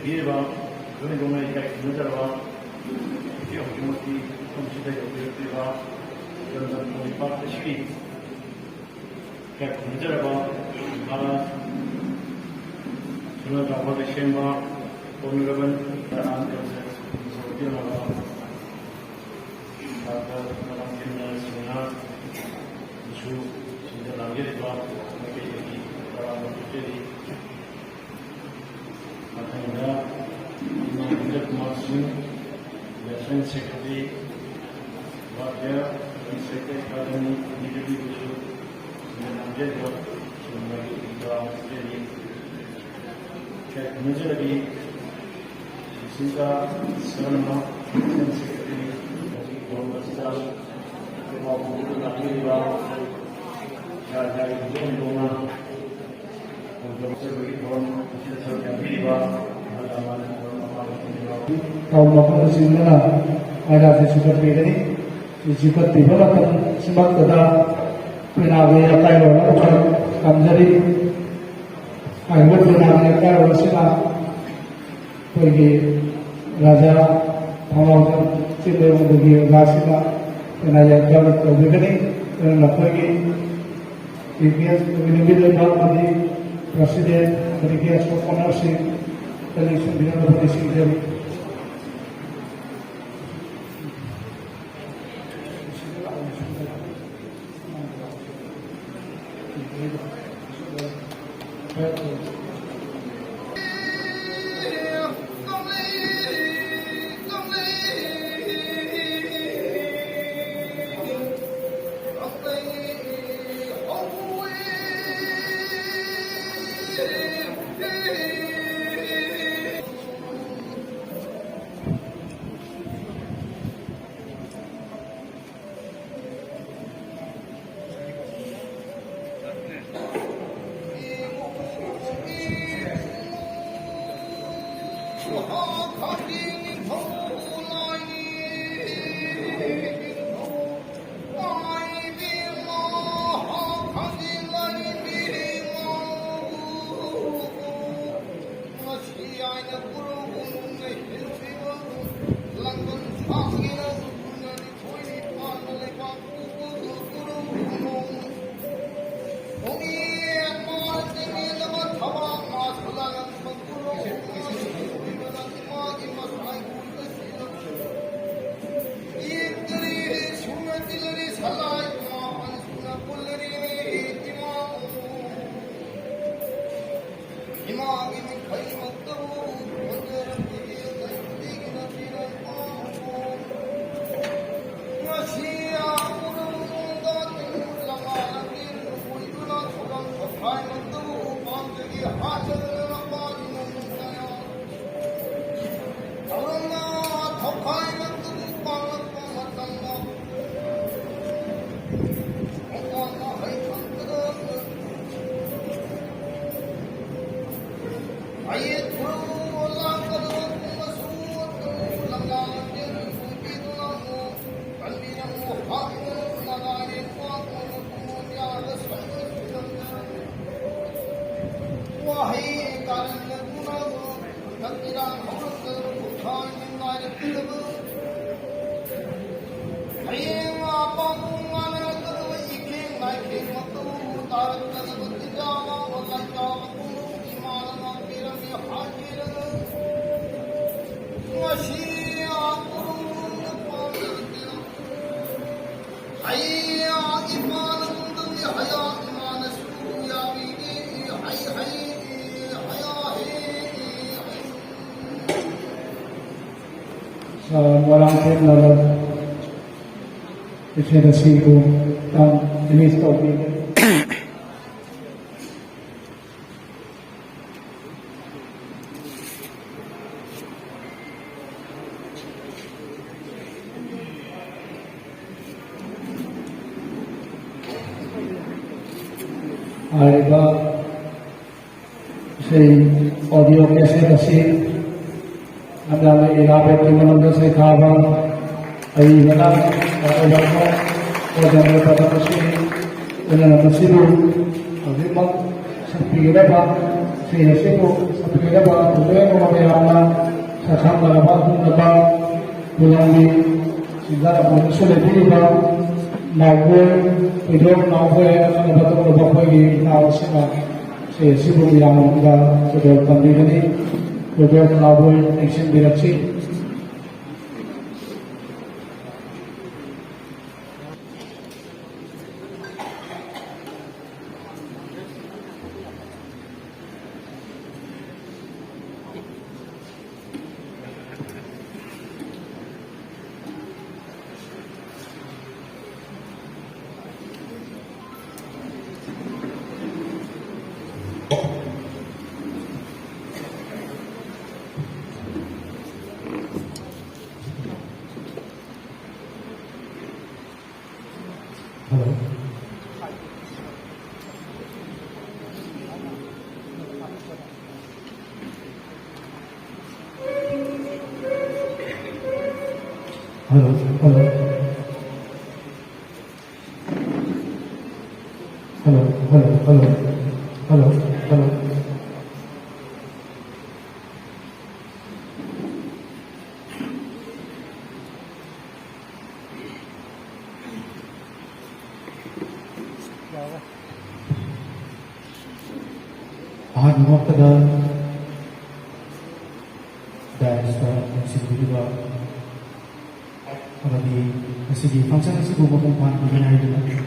Irabot, Yumnam Mohendrokumar, Yumnam Mohendrokumar, Kangleipak, Honorable Secretary, Dalit Sahitya Academy, kaum maupun sehingga ada sesuatu begini, sesuatu tiba-tiba sebab kita penawai apa yang orang kamjari, ayat penawai apa yang orang siapa, pergi raja, orang cendera pergi raja, penawai apa yang begini, orang pergi, begini mandi presiden, pergi ownership, election bila berisi jadi. Walang lalu referensi ko ang list of Ariba say audio cassette asi Yumnam Irabot Yumnam sa ikabang ay wala wala ko o dahil patapos wala na masilu ang limang sa pira ba siya Pagkakaba, tuloy mo mamayama sa Kangleipak kung naba bulangi sigara po sulit ba nawal ito nawal ang nabatong nabapoy nawal sila sa sibong ilang mga sudol pandilani sudol nawal nagsin direksi Hello. Hello. Hello. Hello. Hello. Hello. Hello. Hello. Ahad mo kada dahil sa siguro Akademy sige function siguro kung paano ginagawa nila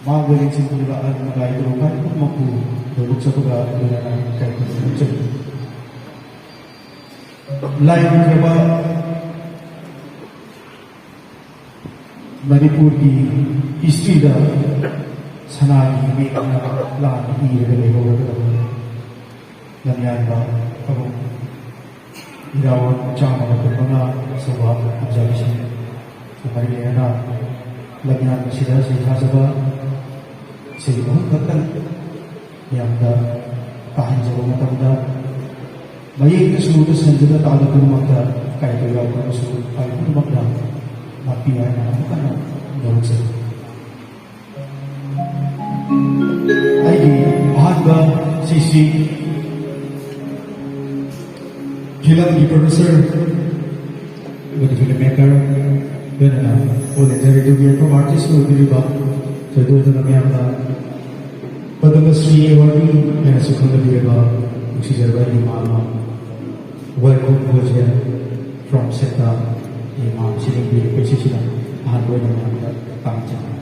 magaling siguro ang nagayro kan kung mapu dulog sa pag-aaral na kahit sa lain kaba manipuri history da sanagi may lahat iigalay ko lanyanba ako irawan chama ko mga sabab observation so marina lanyan sila sa sabab sila katal yang da tahan sa mga tanda may isutos ng dito tayo ko magda kahit ayaw ko so ay ko magda mapiya na ako kana daw sa ay bahag ba sisi Hijam Professor, good filmmaker, then legendary to from artist who will be so do the Namyama Padma Shri Award and Sukunda Viva, which is a very mama. Welcome Bhojya from Seta, Imam Shri Pechishina, Hardware and Pamcha.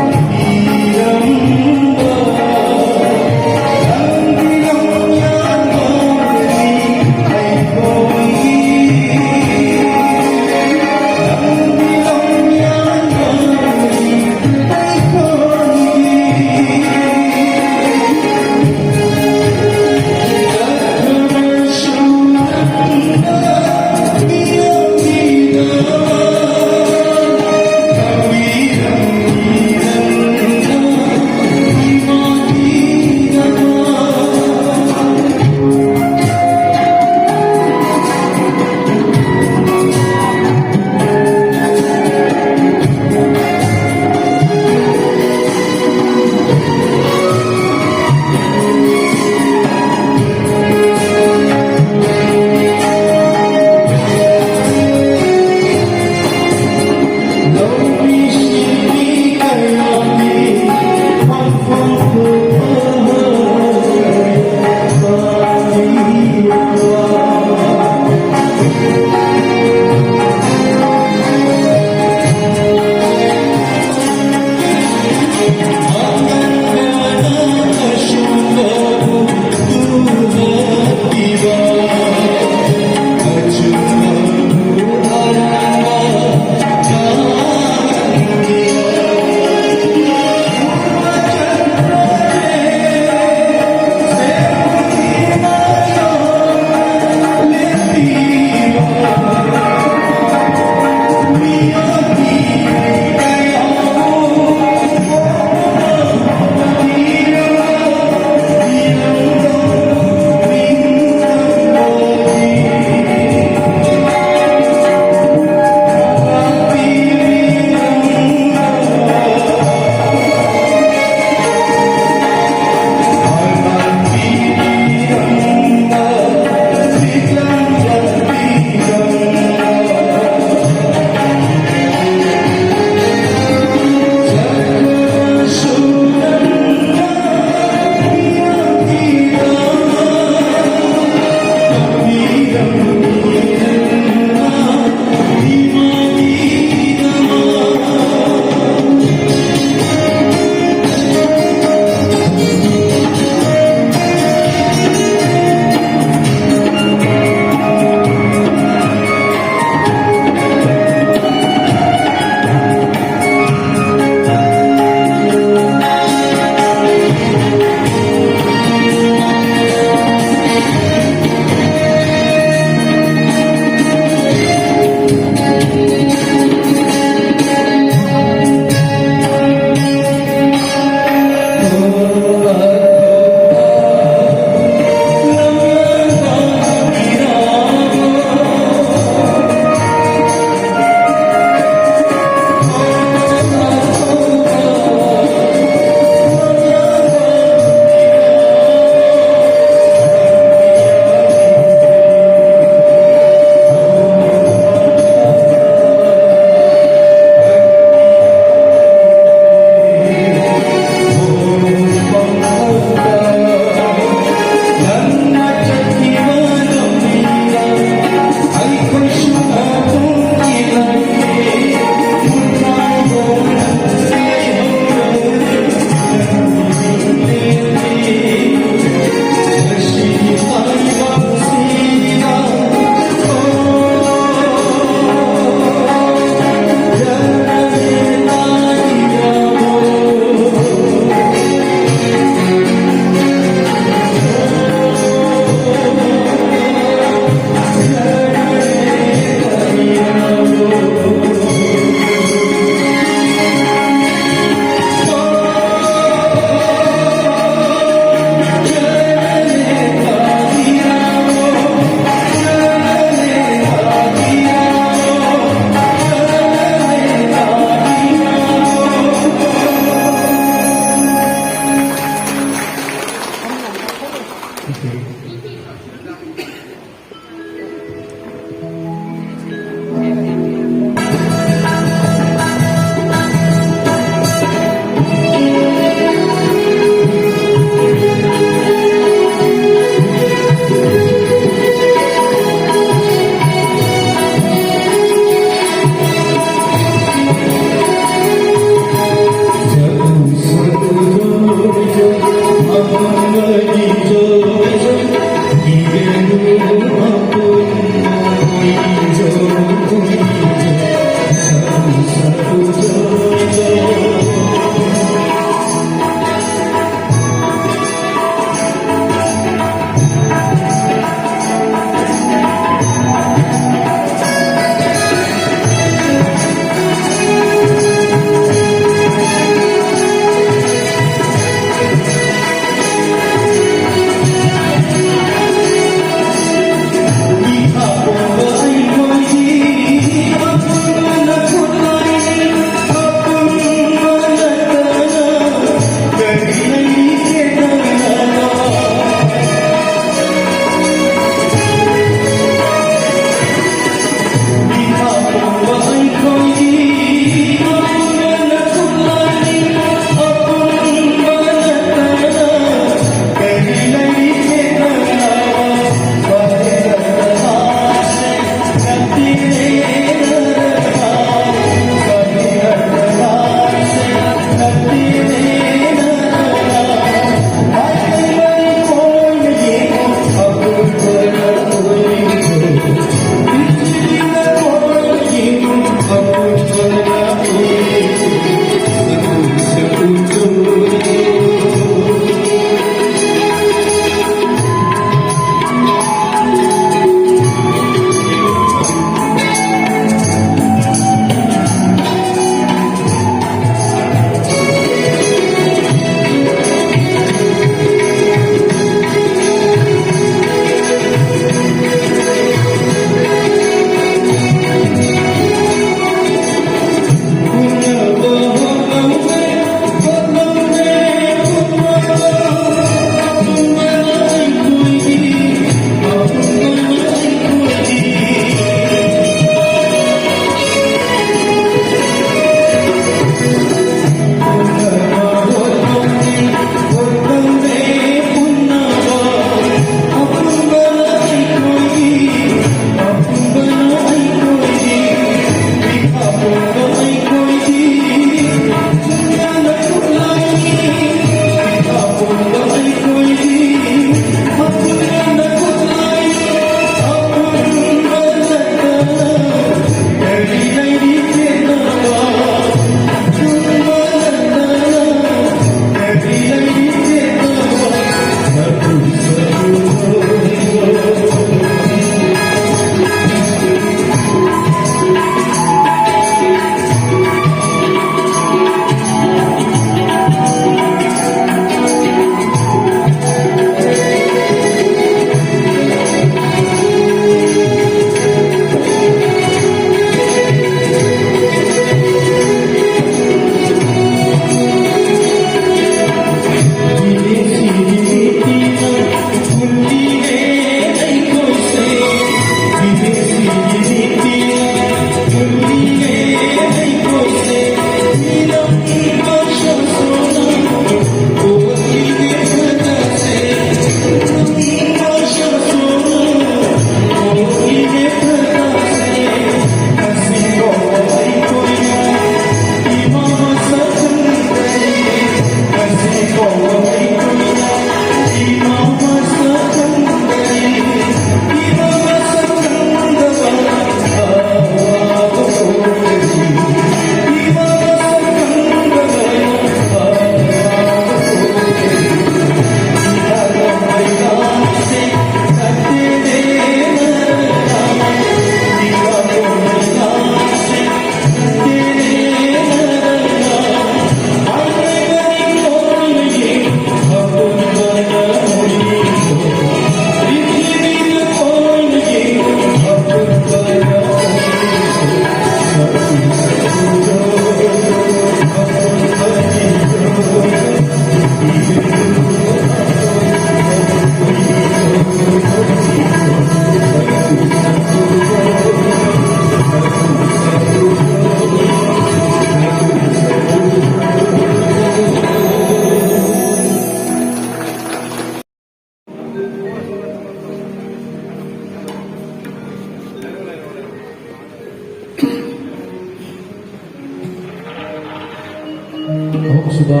suba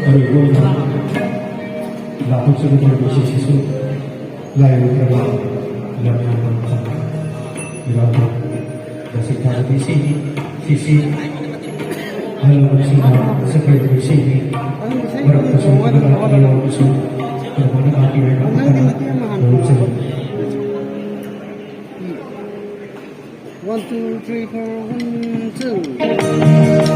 aroi na lathok suba ko sisu lai prabha lamya khanna Irabot Dalit Sahitya sisi hal sina sebagai sini berkesan dengan beliau itu bermana hati mereka berusaha. 1, 2, 3, 4, 1, 2.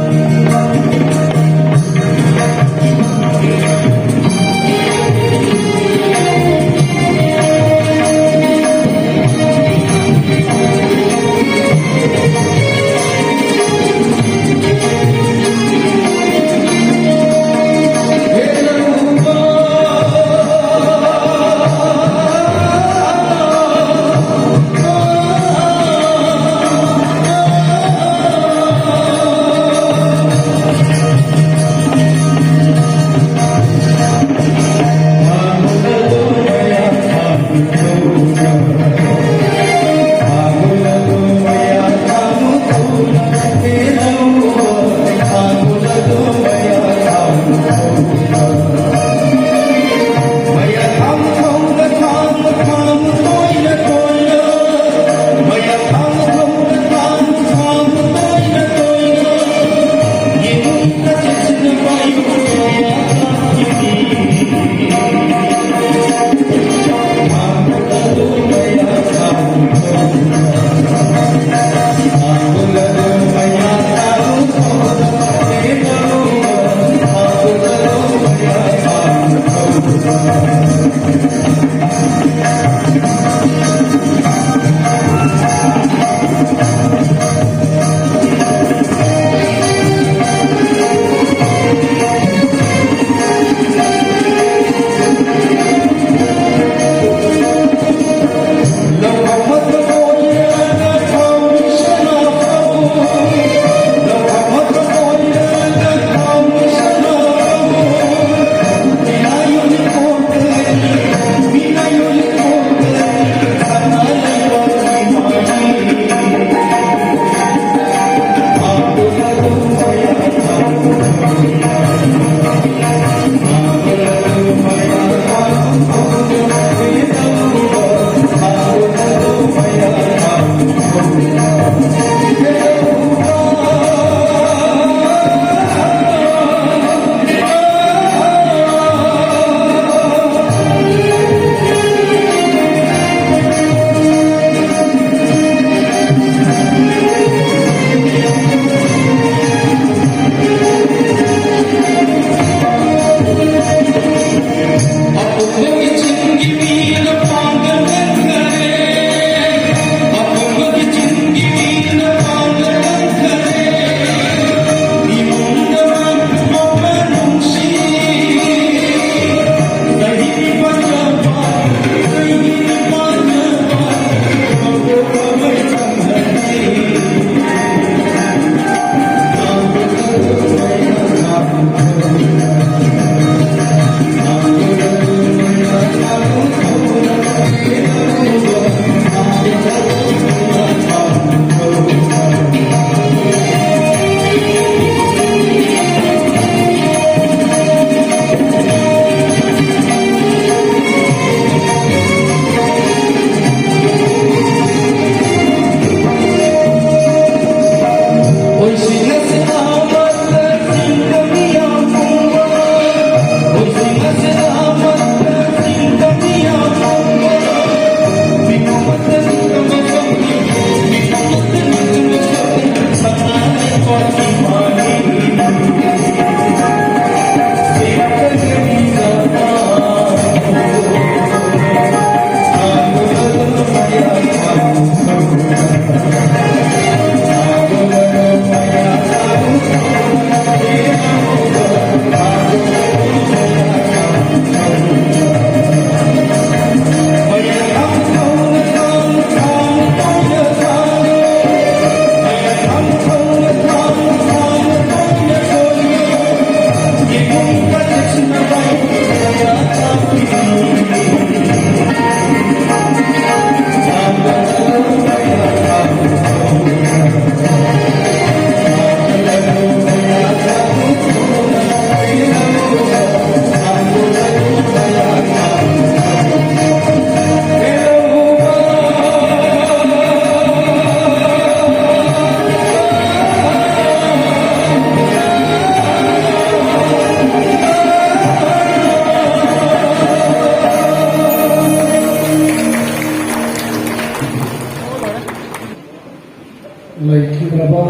leikhigraba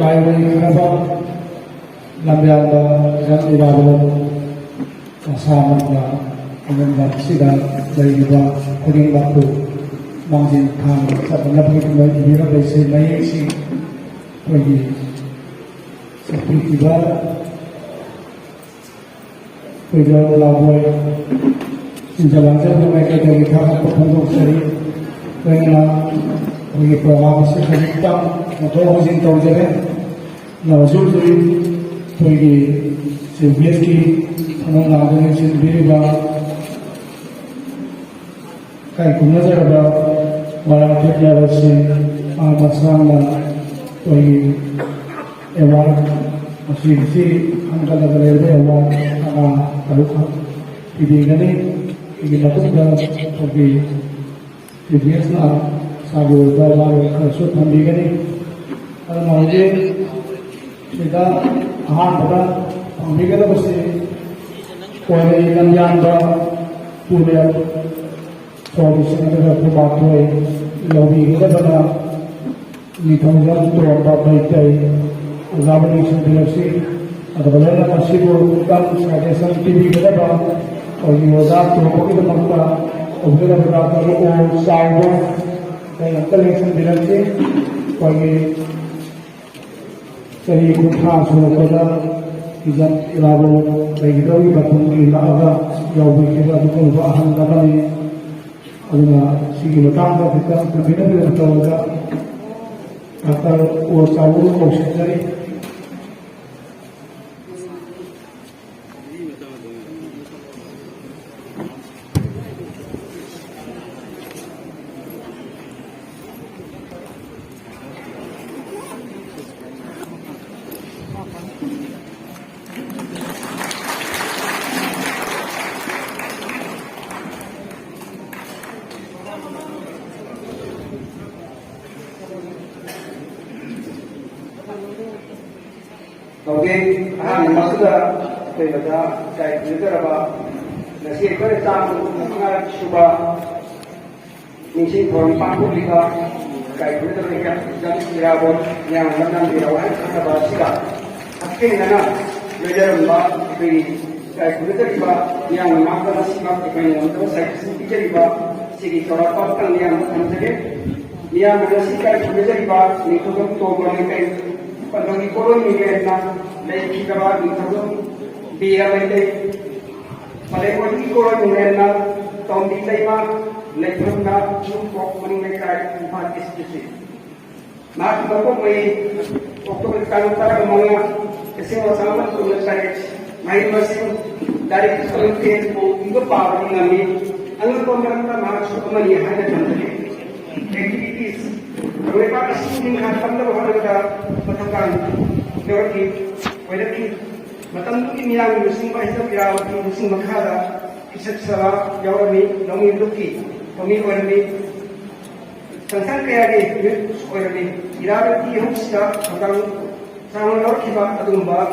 laiwaigraba lambyangda Hijam Irabot asamangda amengbat sida laigiba khudingmakku mangjin thang chabanabgi kuma ibira baise mayeksi koigi sakrikiba koiga laboy sinjalangja mai kai thang phongdok sari koina koigi program se khadita motor hojin tawjare nawjuri koigi sibieski thang lagane sinbiriba kai kumnazaraba Walang teknologi masana koigi award masih angka level award kaluka ibigani ibinatukda koigi ibisna sabu dalam kasus ibigani kalau maunya kita pada ibigani pasti koigi nanjanda punya solusi negara pembantu lobby kita pada di tahun 2024 Akademy sendiri atau bagaimana masih bukan sebagai TV kita pada orang Wazat tu kita mampu observ berapa orang sahaja dan Akademy sendiri bagi seri kumpulan semua pada Hijam Irabot bagi doi batang kita agak jauh kita betul bahan kami aduna sigi matangda kita berbeda tahuga atau usahawan khususnya Oke, maksudnya kita kayak gitu apa? Nasi kita tahu mengarah coba misi perempuan publika kayak gitu mereka Hijam Irabot yang menang di lawan karena bahasa akhirnya belajar mbak di kayak gitu juga yang menang nasi mbak dengan untuk saya sendiri juga segi corapkan yang menjadi yang nasi kayak gitu juga itu kan tuh mereka Pandang koloni kerana lagi kita itu dia lagi pada koloni kerana tahun di lima lagi kita cukup meningkat empat institusi. Nah, kita pun waktu kita antara kemana kesemua sama tu saya main masih dari sekolah ke itu power ini angin pemerintah masuk kembali hanya contohnya activities. Kangleipak asing mengatakan bahwa kita bertengkar lewati, lewati. Matang ini yang musim Hijam Irabot musim makada kisah salah jauh ni, namun luki, kami orang ni. Tentang kaya ni, orang ni. Irabot ini harusnya orang sama orang kita atau mbak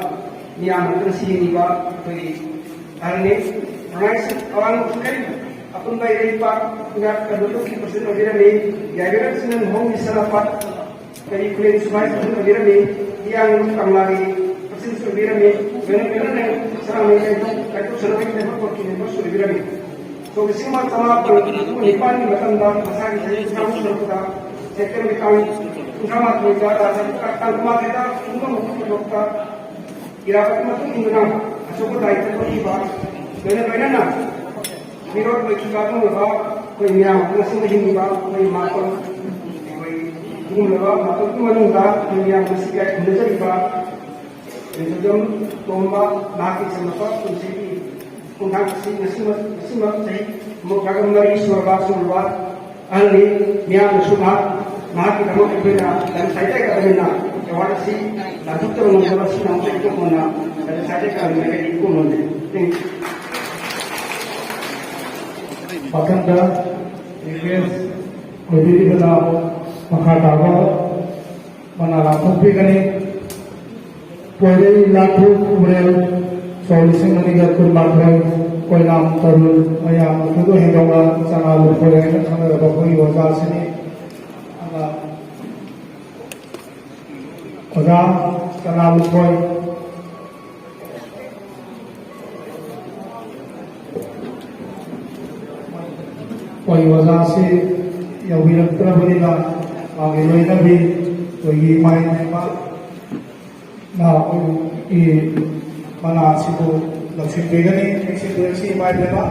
ni amat tersini mbak beri. Hari ni orang sekali. Apun bayi pak enggak kedua kita persen orang ni, ya kita senang hong di sana pak dari kuliah supaya persen orang ni yang kembali persen orang ni, benar-benar yang serang itu serang itu dapat kita persen orang ni. So semua sama pun nipan macam dah pasal kita sama kita sektor kita sama kita ada rumah kita semua mungkin dokter Irabot macam ini nak asal kita itu tiba benar-benar nak. Mirot berkibarkan lepas, kau yang masih begini bah, kau makan, kau lepas makan tu mana dah, kau yang masih kayak belajar bah, itu tomba nak semasa kunci, kau masih mau kagak mari surga, ahli yang sunnah, nak kita mau berbeda, dan saya kata benar, jawab si, lantuk terus menjawab si nampak itu mana, dan saya kata mereka ikut mana. Pakanda IPS koidi bana makatawa manalampung pigani koidi lathu umrel solusi manigar kurmatrai koinam tarul ayam tudo hingawa sangalu koyai khana bakoi wasa sini anga oza kana lukhoi koi oza se yauhiraktrabadina age loinabi koigi mai ma na i mana sibu lakshipegani sibu mai dema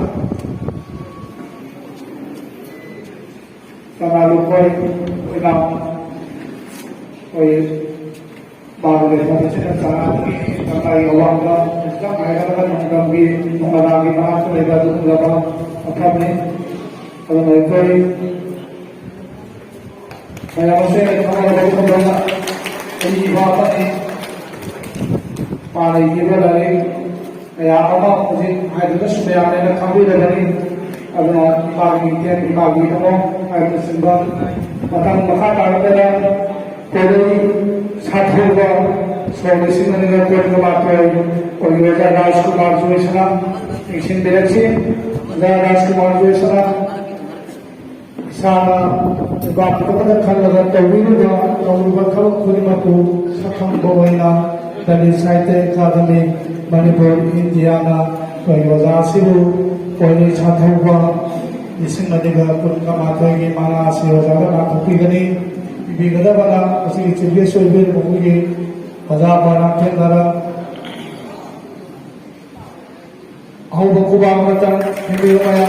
kana lukhoi ina koi baru dari macam cara pakai awak lah, kita kaya kan mengambil mengalami apa mereka tu berapa apa ni kalau mereka kaya macam kalau mereka berapa ini apa ni pada ini berlari kaya apa mungkin ada tu sudah ada kami berlari ada bagi kita bagi kamu ada sebab macam macam ada कोई साथी का स्वदेशी मंदिर कोई का बात है कोई वजह राजकुमार जोईसना इक्शन बेरची राजकुमार जोईसना सारा बाप को पता खल लगा तौवीर का खुद मको सखम बोइना दलित साहित्य अकादमी मणिपुर इंडिया ना कोई वजह सिबु कोई छात्र का इक्शन मंदिर कोई का बात है कि माना से वजह का बात होती गनी बिगदबना असि चिबे सोबे मुगी मजा पाना केंदरा आउ बकुबा मता हिबे माया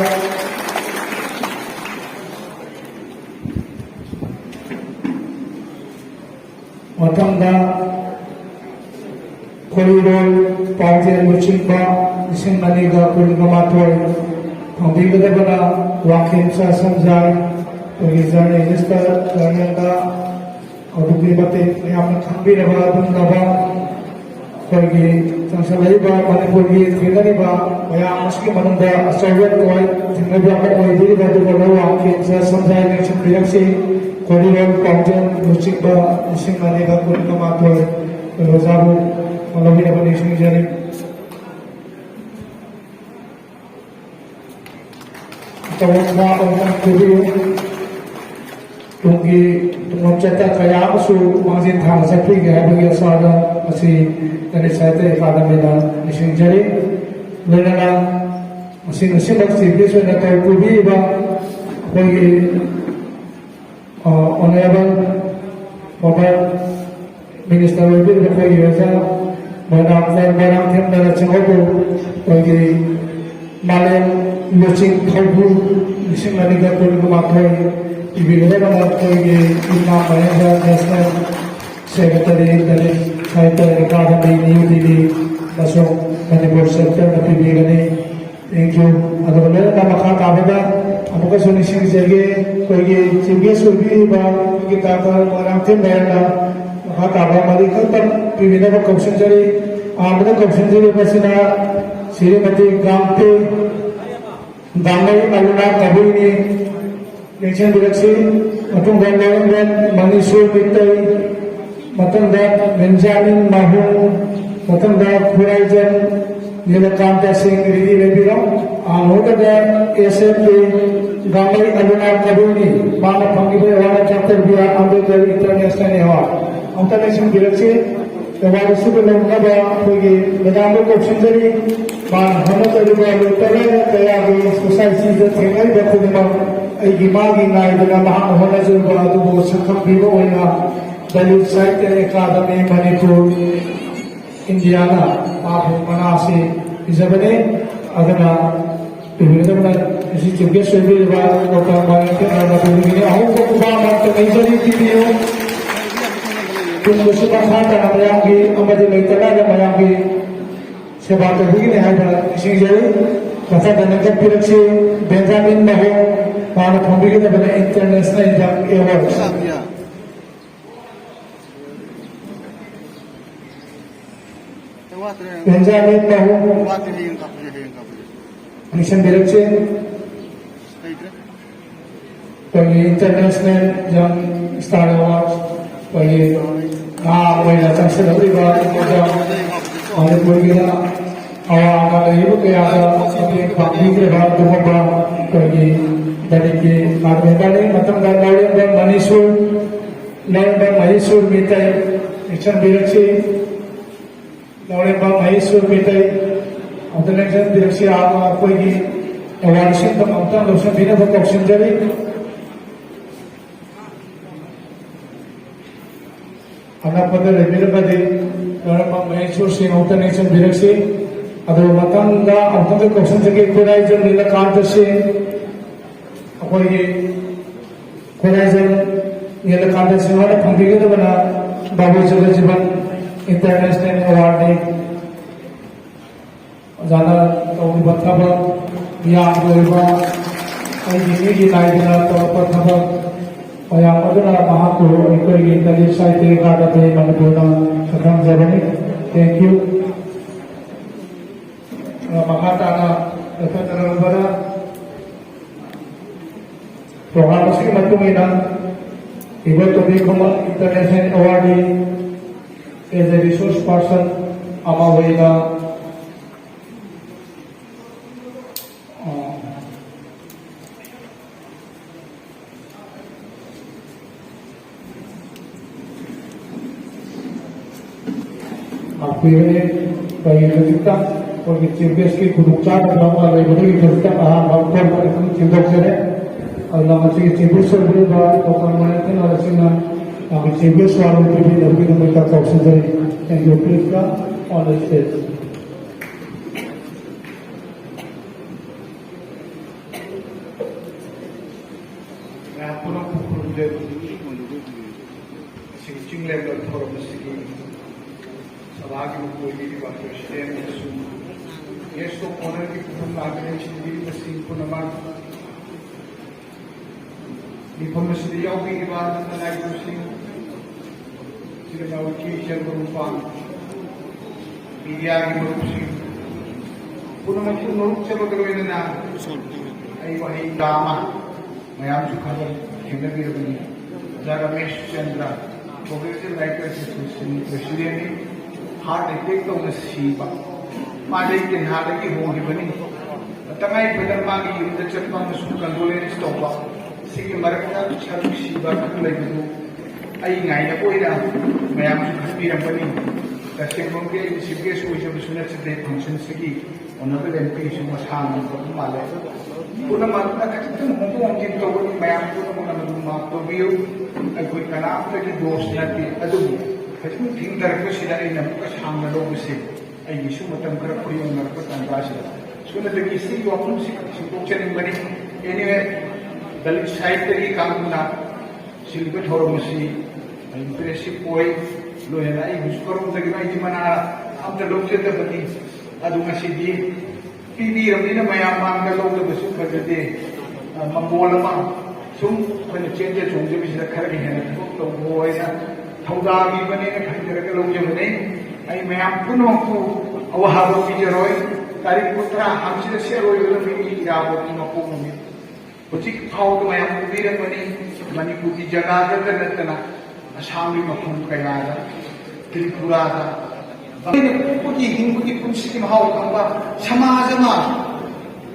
मतंगा कोलिरोल पाउजे मुचिंबा इसिंगनिगा कोलिगमा तोय बिगदबना वाकिंसा समझाय रिजन इनिस्टर लर्निंगा और भी बातें यहाँ पर खंबी रहा दुंगाबा कोई संसारी बा मणिपुर की खेलनी बा यहाँ मुश्किल मनंदा असोवियत कोई जिन्हें भी आपको कोई भी बातें बोलो आपके इंसान समझाए नहीं चुप रियाक्ट से कोई लोग काउंटर मुश्किल बा इसी माने का कोई कमात हो रोजाबू मतलब भी अपनी इश्क़ जाने तो वहाँ पर कोई क्योंकि तुमचता कया सु माजिन थांग सफी गया बगे सादा असि दलित साहित्य अकादमी ना निशिंजरी लेना असि नसिबक सिबिस न तौकुबी बा कोई ऑनरेबल फॉर्मर मिनिस्टर विल कोई योजा बराम थेम ना चंगो कोई माले लोचिंग थौबु निशिंगनी का कोई माथोई बिगड़े वाला कोई युमनाम मोहेंद्र नेशनल सेक्रेटरी दलित साहित्य अकादमी न्यू दिल्ली बसों मणिपुर सेक्टर में बिगड़े थैंक यू अदोले ना मखा काबेदा अमुक सुनिश्चित जगह कोई चिंगे सुबी बा की ताकर मराम थे बैठना मखा काबा मरी कल पर विभिन्न को कौशन जरी आमने कौशन जरी बसना Shrimati गांपे गांगई मलना Kabini Nation Direction, Matang Gangleipak, Manisur Mitai, Matang Benjamin Mahung, Matang Horizon, Nilakam Tasing, Ridi Lebiro, Anoda SMP, Ganglei Aluna Kabuni, Mana Pangibe, Wana Chapter Bia, Ambedkar International Award. After Nation Direction, the Wadi Super Lomaba, Pugi, Madame Kopsindari, Man Hamata Lutare, Kayagi, Society, the Tingai, Bakudima. Gimagi naidana mahana zulba adu sakham bibo ina Dalit Sahitya Academy Manipur India na aap manasi izabane adana bibirana isi chibge sobi ba kota mane ke na bibirine ahu ko ba ma to naijari tibiyo kun suba khata na mayangi amade naitala na mayangi seba to bigine haida isi jari kata danaka pirachi Benjamin Mahung Para pembeli kita pada international yang awards. Benjamin Mahung, Mission Direction, bagi international yang Star Awards, bagi bagi datang sedari bagi orang kita awal kali itu kayak ada bagi kita berdoa bagi dari Akademi Matang Gangleipak Manisur Mitai Icham Biraksi, Laurimba Maheswar Mitai, of the next Biraksi Ama Koigi, award sent the mountain of Sabina for Coxinjari. Anapada Remirabadi, Laurimba Maheswar Singh of the next Biraksi, Ado Matanga of the Coxinjari Kodaijan in the Kantasi, Kodaijan in the Kantasi, what a Pangigana. Babu Jagajiban International Award Day Jana Tawdi Bathaba Yang Goiba Ayini Ki Naidina Tawpa Thaba Ayam Aduna Mahakuru Ikoi Dalit Sahitya Academy Manipuri Sakam Jabani. Thank you. Makatana Datang Rambara Program Sing Matumina able to become an international awardee as a resource person. Amawela Appearing by University or the Chimbesky Kuducha, Lama, University, Chimboxere. Allah masih cibur sebelum dokter mana tu orang Cina, kami cibur suara itu di dalam mereka kau sendiri. Thank you, please on the stage. Yang pulang pukul dia sing level forum segi selagi pukul ini waktu sedang musuh. Yesus orang itu pun lagi sendiri mesti pun aman. Mifam masih dia opi ibarat lagi musim, sila nawaki siya berupa media gitu musim. Puno macam nurut siya bergawin na, ay wahai drama, mayam suka kita kira begini. Jaga Mesh Chandra, progressive writer association presiden ni heart attack tu masih pak, madai kin heart lagi hogi begini. Tengah benar magi kita cepat masukkan boleh stop pak. Sige marakna charu shiba kulai bu ai ngai na poida mayam khapirang pani tasing mongge sibge soja bisuna chate function sigi honorable mp su masang ko male puna matna kachitam hong jin to ni mayam ko mo na ma to view ai koi kana ta ki dos na ti adu kachim thing dar ko sida ai nam ka sang na lo bise ai gisu matam kar puri na ko tan ba sida suna de ki si yo apun si ko chen bani anyway Dalit Sahitya Academy silbi thoro masi impressive point lo yana ai muskorum dagina di mana am ta lokche ta bati adu masi di pidi ramina mayam mang da lokta basu khadde mambola ma sum khane change chongje bi sira khar gi hena to boya thauda gi bane ne khandira ka lokje bane ai mayam puno ku awaharo bi jeroi tarik putra hamsira seroi lo mi irabot ma ko mi Ucik kau tu mayam kubiran bani manipuri jaga jaga natana asami mafhum kaya ada Tripura ada ini puji kunci mahau kamba sama sama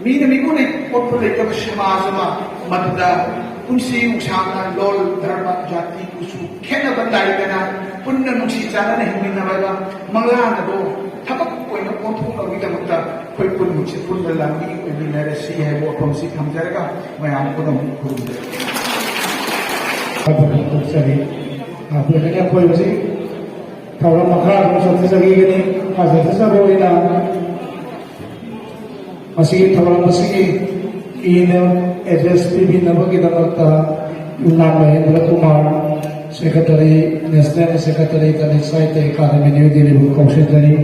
mina mikune potpole kaba sama sama matda kunci usahana lol dharma jati kusu kena bandai kana punna nusi jana ne himina bala mangla na do thakap koina pontu na vida mutta koi pun muci pun dalam ini webinar si hai wo apam si khamjarega mayam ko nam kurum de Apa sari apa yang koi basi kalau makar masuk sagi ini asal sasa boleh masih kalau masih ini address PB nama kita kata Yumnam Mohendrokumar Secretary National Secretary Dalit Sahitya Academy New Delhi Secretary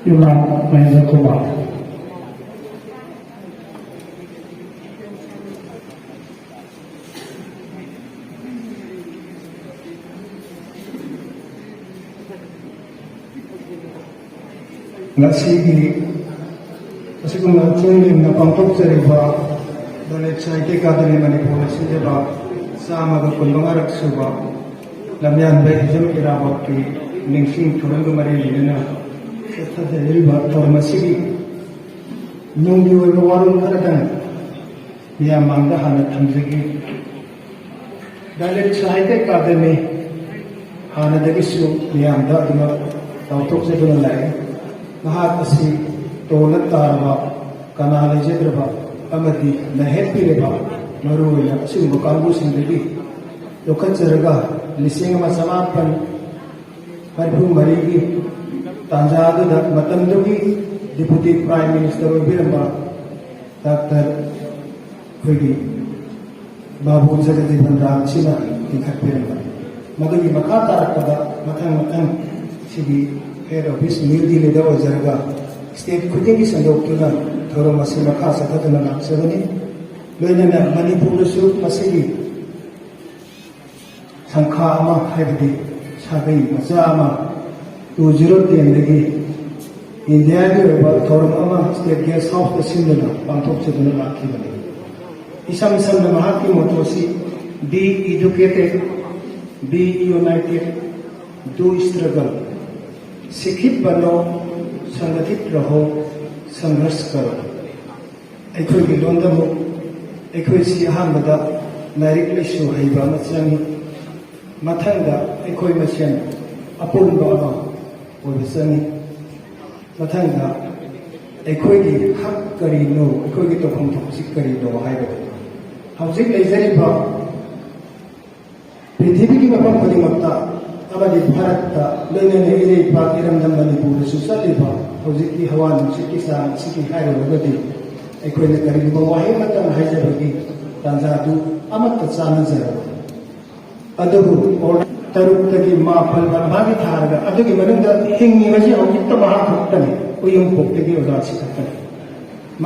Yumnam Mohendrokumar. Ngasih Asigum training na pangtokjariba Dalit Sahitya Academy Manipuri sijaba sama ga kunbangarak suba lamyan bai Hijam Irabot ki ningsing thurang mari lina setha deriba tormasigi nungi wa warun karadan ya mangda hana thamjigi Dalit Sahitya Academy ꯍꯥꯟꯅꯗꯒꯤꯁꯨ ꯃꯤꯌꯥꯝꯗ ꯑꯗꯨꯃꯛ ꯂꯥꯎꯊꯣꯛꯆꯗꯨꯅ ꯂꯥꯛꯏ ꯃꯍꯥꯛ ꯑꯁꯤ ꯇꯣꯜꯂ ꯇꯥꯔꯕ ꯀꯅꯥ ꯂꯩꯖꯗ꯭ꯔꯕ ꯑꯃꯗꯤ ꯂꯩꯍꯠꯄꯤꯔꯕ ꯃꯔꯨꯑꯣꯏꯅ ꯑꯁꯤꯒꯨꯝꯕ ꯀꯥꯡꯕꯨꯁꯤꯡꯗꯒꯤ ꯌꯣꯛꯈꯠꯆꯔꯒ 1934ꯒꯤ ꯇꯥꯟꯖꯥꯗꯨꯗ ꯃꯇꯝꯗꯨꯒꯤ ꯗꯤꯄꯨꯇꯤ ꯄ꯭ꯔꯥꯏꯝ ꯃꯤꯅꯤꯁꯇꯔ ꯑꯣꯏꯕꯤꯔꯝꯕ ꯗꯥꯛꯇꯔ ꯑꯩꯈꯣꯏꯒꯤ ꯕꯥꯕꯨ ꯖꯒꯗꯤꯕꯟ ꯔꯥꯝꯁꯤꯅ ꯂꯤꯡꯈꯠꯄꯤꯔꯝꯕ ꯃꯗꯨꯒꯤ ꯃꯈꯥ ꯇꯥꯔꯛꯄꯗ ꯃꯊꯪ ꯁꯤꯒꯤ ꯍꯦꯗ ꯑꯣꯐꯤꯁ ꯅ꯭ꯌꯨ ꯗꯤꯜꯂꯤꯗ ꯑꯣꯏꯖꯔꯒ ꯁ꯭ꯇꯦꯠ ꯈꯨꯗꯤꯡꯒꯤ ꯁꯟꯗꯣꯛꯇꯨꯅ ꯊꯧꯔꯝ ꯑꯁꯤ ꯃꯈꯥ ꯆꯠꯊꯗꯨꯅ ꯂꯥꯛꯆꯕꯅꯤ ꯂꯣꯏꯅꯅ ꯃꯅꯤꯄꯨꯔꯗꯁꯨ ꯃꯁꯤꯒꯤ ꯁꯪꯈꯥ ꯑꯃ ꯍꯥꯏꯕꯗꯤ ꯁꯥꯒꯩ ꯃꯆꯥ ꯑꯃ 2010ꯗꯒꯤ ꯏꯟꯗꯤꯌꯥꯒꯤ ꯑꯣꯏꯕ ꯊꯧꯔꯝ ꯑꯃ ꯁ꯭ꯇꯦꯠ ꯒꯦꯁꯠ ꯍꯥꯎꯁꯇ ꯁꯤꯟꯗꯨꯅ ꯄꯥꯡꯊꯣꯛꯆꯗꯨꯅ ꯂꯥꯛꯈꯤꯕꯅꯤ ꯏꯁꯝ ꯁꯝꯅ ꯃꯍꯥꯛꯀꯤ ꯃꯣꯇꯣꯁꯤ be educated be united do struggle शिक्षित बनो संगठित रहो संघर्ष करो अखोई लोंदमु अखोई अहमद लाइक लाइसु हैबा मचंगी मथंगा अखोई मसेन अपुनबा अमा ओबसंगी मथंगा अखोई हक करिनो अखोई तोफम थोसी करिनो हैबा हौजिक लेजरिबा पृथ्वी की मफम खुदिमक्ता अमदी भारतता लोइनने इलेपा इरमदम मणिपुरसु चलिबा हौजिकी हवा नुसिकी सान सिकी हाइरोगदि अखोइने करिबा वाहे मतम हाइजबगी तांजादु अमत्त चानजर अदबु और तरुक्तगी माफल बनभागी थारगा अदुगी मनुंदा हिंगी मजी हौजित्त महाभक्तने उयुम पोक्तगी उदासी खतने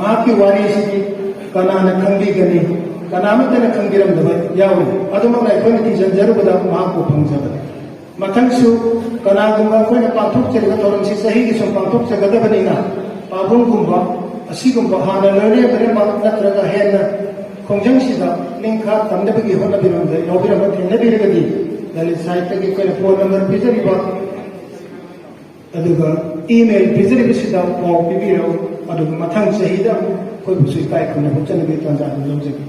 महाकी वारीसिकी कनाना खंगीगनी कनामतने खंगिरमदब यावरी अदुमक अखोइने थिजनजरुबदा महाको फंगजबने मथंगसु कनागुंबा अखोइने पांथोकचरिबा थोरमसि चहिगी सम पांथोकचगदबनिना पाबुंगुंबा असिगुंबा हाना लर्ने बरे नत्रगा हेना खोंजंगसिदा लिंखा तमदबगी होनबिरमदे यौबिरम थेनबिरगदी दलित साहित्य की कोई फोन नंबर पिजरिबा अदुगा ईमेल पिजरिबसिदा पाव पिबिरो अदुगा मथंग चहिदा कोई बुसु इकाई खुने बुचनबि तंजा लौजगी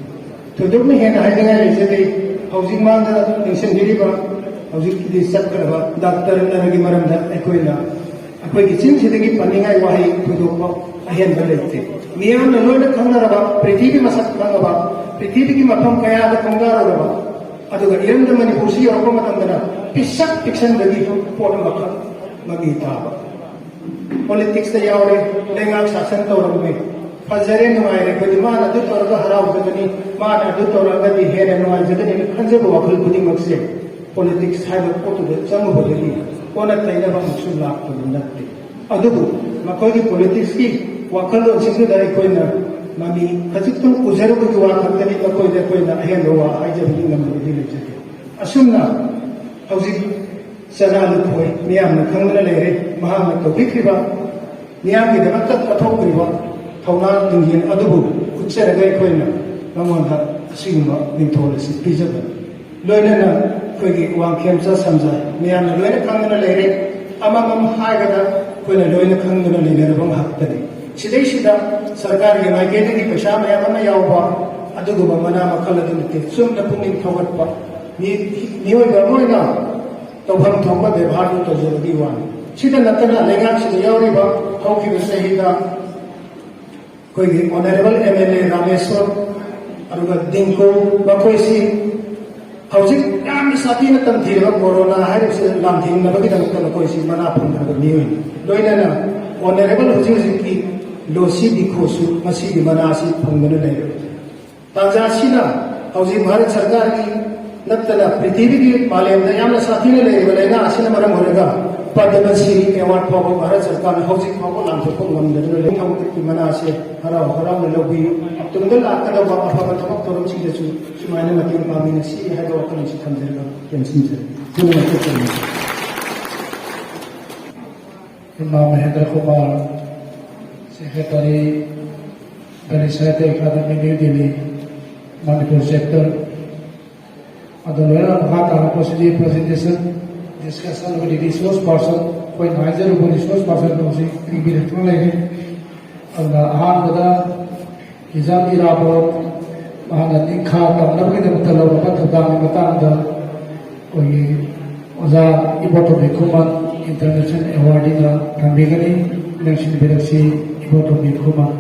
थोदोकने हेना हाइदंगा लेजदे हौजिक मांदा निंसनबिरिबा हौजिकदि चक्करबा डॉक्टर नरगी मरमदा अखोइना अखोइगी चिनसिदगी पनिंगाई वाही थोदोकबा अहेनबा लेते मियामना लोइना खंगनरबा पृथ्वी मसक खंगबा पृथ्वी की मफम कयादा खंगारबा अदुगा इरमदा मणिपुरसी यौरबा मतंदना पिसक पिक्सनदगी पोट मखक मगी ताबा पॉलिटिक्स दा यावरे लेंगाक शासन तौरबे फजरे नुआइरे बदि मान अदु तौरगा हराउजगनी मान अदु तौरगदि हेरे नुआइजगनी खंजबो वखल बुदि मक्से पॉलिटिक्स हाइबा पोटुदे चंगबदगी कोना तैनबा मक्सु लाक्तु नत्ते अदुबु मखोगी पॉलिटिक्स की वखल सिंगदा कोइना मामी खजितुन उजरबुगी वा खतनी मखोइदे कोइना अहेनवा आइजबि नमबि लेजते असुमना हौजि चनालु खोइ मियामना खंगना लेरे महामना तौबिख्रिबा मियामगी दमक्ता कथोक्रिबा थौना दिंगिन अदुबु उच्चरगा कोइना नमोंदा असिगुमा निंथोलसि पिजब लोइनना कोइगी वांखेमसा समजा मियामना लोइना खंगना लेरे अममम हाइगदा कोइना लोइना खंगना लेनेरबम हक्तनि सिदैसिदा सरकार की माइकेदगी पैसा मयाम अमा यावबा अदुगुबा मना मखल अदु नते सुमना पुनिंग थवटपा नियोइबा मोइना तौफम थोंबा व्यवहार तो तजरगी वानी सिदा नतना लेंगाक सिदा यावरिबा हौखिबा सहिदा कोई ऑनरेबल एमएलए रामेश्वर अरुगा दिंको बकोइसी हौजिक याम साथीना तमथिरबा कोरोना हाइरसे लामथिंगनबगी दमकता बकोइसी मना फंदरबा नियोइ लोइनना ऑनरेबल हुजिकी लोसी दिखोसु मसीगी मनासी फंगना लेरे ताजासिना हौजिक भारत सरकार की नत्तना पृथ्वी की मालेमदा यामना साथीना लेरे लेना आसिना मरम होरेगा पद्मश्री अवार्ड फावो भारत सरकार ने हौजिक फावो लांथोकपा ngomdana le hौजिक मनासे हराव हराव लौबि अतुंगल आकदबा अफबा थमक थोरम सिंगसु सुमायना मतिं पामिना सि हाइबा वखन सि थमदेगा केनसिनसे जुना केचनि Yumnam मोहेंद्रकुमार Secretary, Dalit Sahitya Academy, New Delhi, Manipur sector. Adalera Mahata Posidi presentation, discussion with the resource person, when Hijam Irabot resource person knows it, he will explain. And Ahmada, Hijam Irabot, Mahana Nikha, Tamnaki the Mutala, Matadam, Matanda, ओजा इबोटोबिकुमान international award का थम्बिगनी नंसिन बिरक्सी इबोटोबिकुमान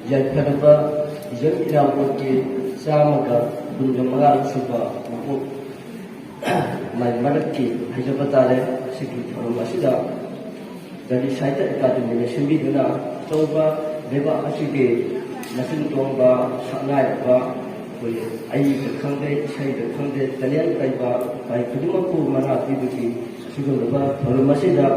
Yaifaraba Hijam Irabot Samaga Bunjamaga Suba My Malaki Hijapatale Siki Masida Dalit Sahitya Academy Simbiduna Toba Deva Asige Nasin Tomba Kangleipak Ai Kangleipak Sai Kangleipak Dalit Bai Kudumaku Mana Bibuki Siguraba Masida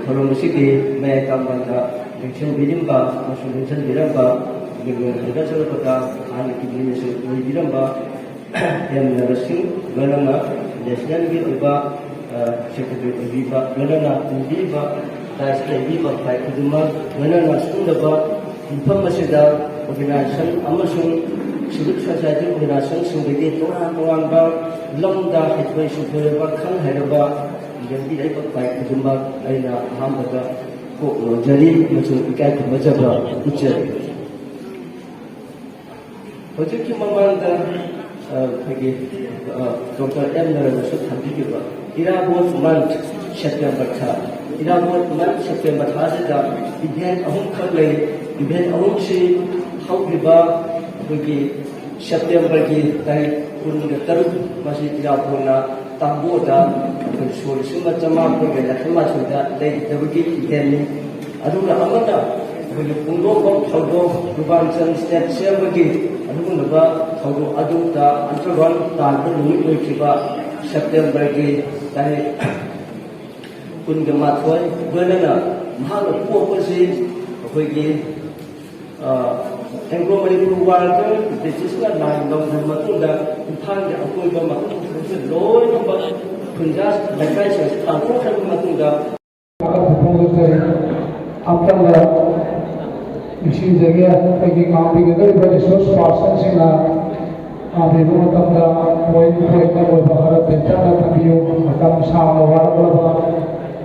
Masigi May Kamanda Vision Bilimba, Masulation Biramba, Gagasa, and Biramba, and Rasim, Galana, National Viva, Secretary Viva, Galana, Viva, Dice Viva, Paikuduma, Galana, Sundaba, Informasida, Organization, Amazon, Civil Society Organization, Sumidi, Toranga, Longda, Situation for the Bakan, Hedaba, Yendi, Paikuduma, Aina, Hamburger. Jadi macam ikat macam ucap. Macam kita memandang bagi Dr. M. Narasut Hamdi juga. Irabot month September tha. Irabot month September tha sejak event ahum khanai event ahum si hau riba bagi September ki dari pun terus masih Irabot na tambo da solusi macam apa kita macam dari bagi ini. Aduh amana bagi punggol kau rubansan step siapa bagi aduh nama kau aduh da antara tahun ini kita September ki dari pun gematwai berana mahal puak pasti bagi Anglo Manipuri warga bisnisnya lain dong nama tu dah utan dia aku juga makan tu loy nampak penjas mereka sih aku kan makan dah Amtala isi jaga bagi kami kita ibarat resource person sehingga kami rumah tangga poin-poin yang berbahaya bencana tabiu macam sama warga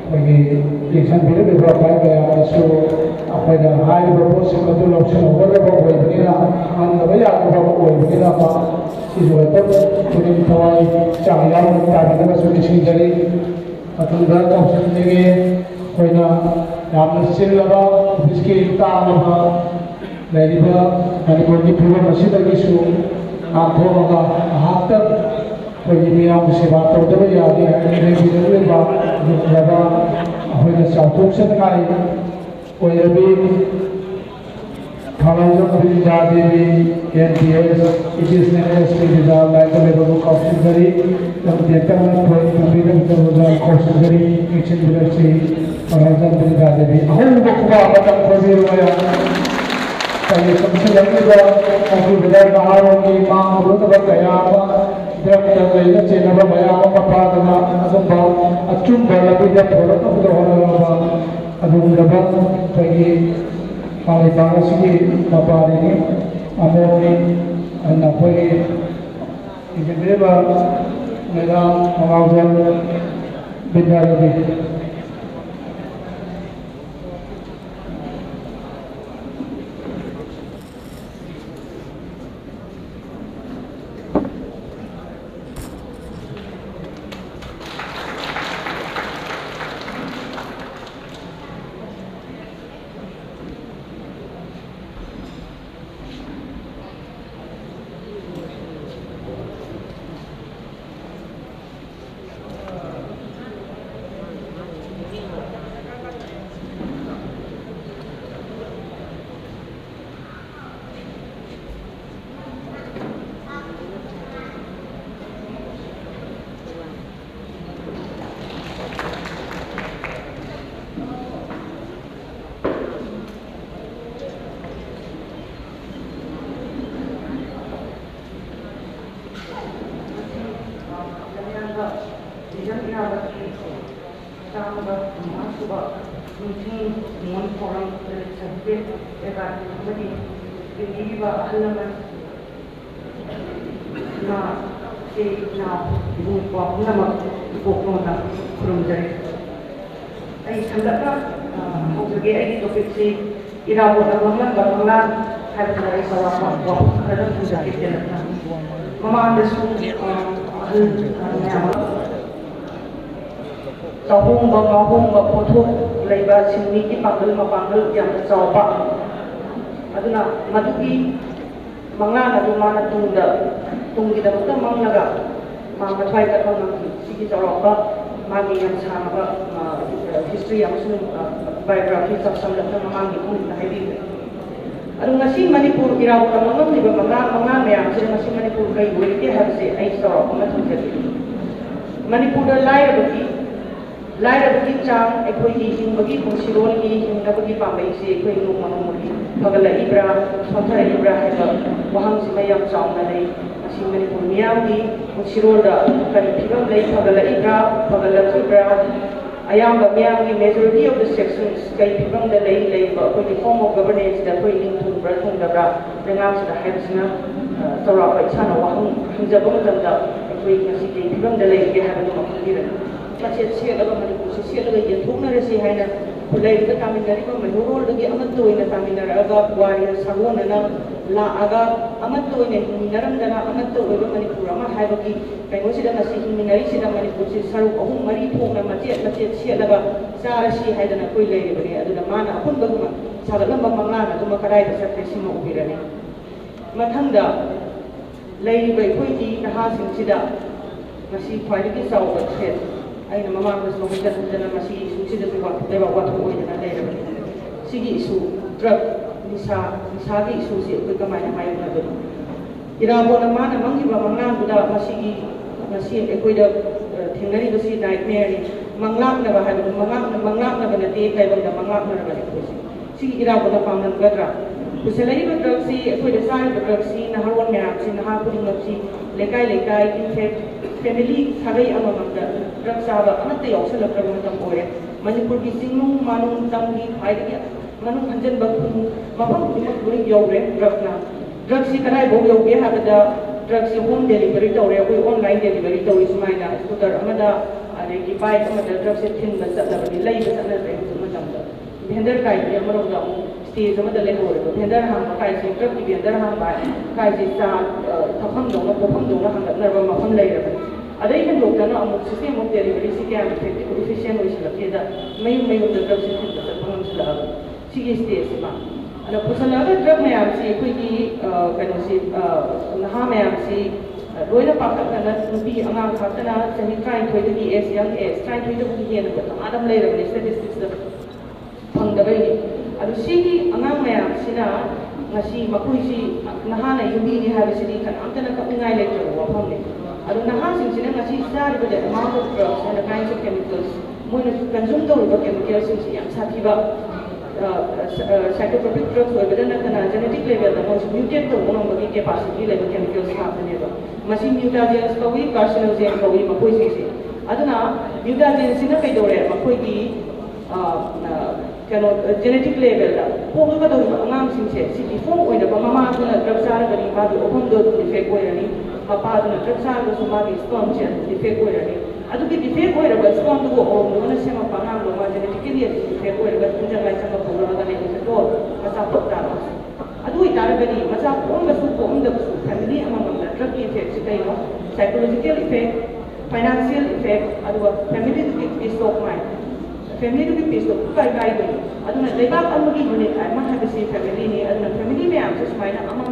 bagi insan bila beberapa gaya isu apa yang high proposal betul option over beberapa ini lah anda banyak beberapa ini lah pak isu itu punya tawai cahaya tapi kita sudah isi jadi atau beberapa option ini koina Yamna Silava, Biski Tama, Neriba, and Gorgi Pura Masida Gisu, Antoga, Hata, Pagimiam Sivato, the Yadi, and Riva, Lava, when the South Ocean Kai, where be Kalajan Vijadi, NPS, it is next to the like a level of Sugary, the Eternal Point to be the Corsugary, each in the Kalajan Vijadi. Who book for the Kaya sampai lagi dah, aku belajar baharu ni, mak belum dapat kaya apa, dia kita lagi cina berbayar apa pada asal acung berlebih dia produk apa tu orang apa, aduh dapat bagi Kangleipak sini apa ini, amor ni, anak bagi ini berapa, mereka mengajar benda lebih. Hijam Irabot Tangga Masuba Meeting Mon Forum Dalit Sahitya Academy Neinaba Halaman na ibu bapa nama ibu kota Kurumjari. Ay sandaka oke ay topik si Irabot ang banglan harus dari sawah bapa kada sudah kita mama anda su tahung pothok leiba sini ki panggil yang jawab aduna maduki mangla adu mana tunggi da mutta manglaga mama try ka nang sigi jawab magi yang sama history yang biography of some of the mangi kun na hebi adu ngasi manipur Irabot ang di ba mga mayam sila ngasi manipur kay wali habse ay jawab ma thujari manipur Laira chang ekoi hing bagi pungsirol gi hing da bagi pambai se ekoi nu manumuri pagala ibra sothara ibra heba wahang simayam chang na dei asi manipur miyam gi pungsirol da kan phibam lei pagala ibra ayam ba miyam gi majority of the sections kai phibam da lei ba koi form of governance da koi ling thun bra thun da bra dengam sa hebsna tora ba chana wahang hingja ba matam da ekoi ngasi kai phibam da lei ge heba no makira macet sialaga manipur sialaga yenthoknarasi haina kulai da taminari ba manurol dagi amatto ina taminaraga warrior sagona na la aga amatto ina hinaramdana amatto oiba manipur ama haibagi kaino sida nasi himinari sida manipur si saruk ahum mari thokna macet sialaga sarasi haidana koi leire bari aduna mana apun baguma sagalamba manglana duma karai da sakre sima ubirani mathangda leire bai koi ki naha sing sida masi khwaidagi sawba threat ay na mama mas maganda na masi isu sida ba diba wato ko ina na leira sigi isu drug nisa gi isu si ko kamay na mayo na do Irabot na mana mangi ba manglang buda masi ekoi da thengari basi nightmare ni manglang na ba ha manglang na ba na te kai ba da manglang na ba ni ko sigi Irabot na pamnan gadra kusalai ba drug si ekoi da sai ba drug si na harwan meram si na ha puding si lekai in fact family sabai amamda drug saba amata yausala program ore manipur ki singnu manung tamgi phaidagi manung hanjan bakun mapam dimak buri yaure drug si kanai bo yauge habada drug si home delivery tore koi online delivery tore sumaina scooter amada adegi bike amada drug si thin ba satla bani lai ba satla re sumatamda bhender kai ya marong da stage amada le hore bhender ham kai si drug ki bhender ham ba kai si sa thapam dong hang na ba mapam lai ra adai kan dokana amuk system of delivery si kya effective efficient hoy silakeda mayu da drug si thin ba pangam sila sigi stage ma ana kusalaga drug mayam si koi ki kano si naha mayam si loina pakak na nupi angang khatana sahi trying to the as young as trying to the hian ko adam lai ra statistics da phangdabai ni adu sigi angang mayam sina ngasi makui si naha na yubi ni habisini kan amtana ka ngai lecture wa phang ni adu naha sing sina ngasi sar ba the amount of drugs and the kinds of chemicals moina consume to ba chemicals sing yang sathiba psychotropic drugs or whether not genetic level the most mutant to one of the capacity level chemicals happen here machine mutagens ko we carcinogen ko we makoi si aduna mutagens sina kai dore makoi ki kano genetic level da ko ga do angam sing se si form oina ba mama na drug sar ga ni ba do hom do defect oina ni papa na drug sar ga so ma ki sperm cell defect oina ni adu ki defect oina ba sperm do ko no na se ma pa na do ma genetically defect oina ba tunja lai sa ko ro ga ni to masa putta adu itara ga ni masa ko ga su ko da su family among the drug effect si kai no psychological effect financial effect adu family to peace of mind family to peace of kai do aduna lebak amagi unit ai ma have si family ni aduna family me am just maina ama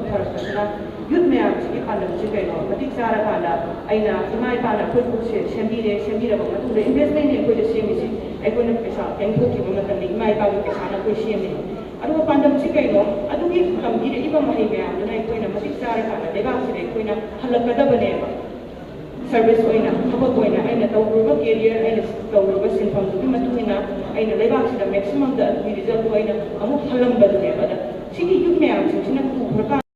first na youth me am si pandam si kai no matik sara kala aina imai pa na khud khud se sembi ra ba tu de investment ni ko de semi si ai ko na pesa eng ko ki ma kan ni imai pa ko pesa na ko semi adu pandam si kai no adu ki kam di de iba ma he me am na ko na matik sara kala lebak si de ko na halakada bane ba service oina thobak oina aina tawruba career aina tawruba sinfam du matuna aina lebak sida maximum da result oina amuk halam badne bada sigi yuk me am sina ku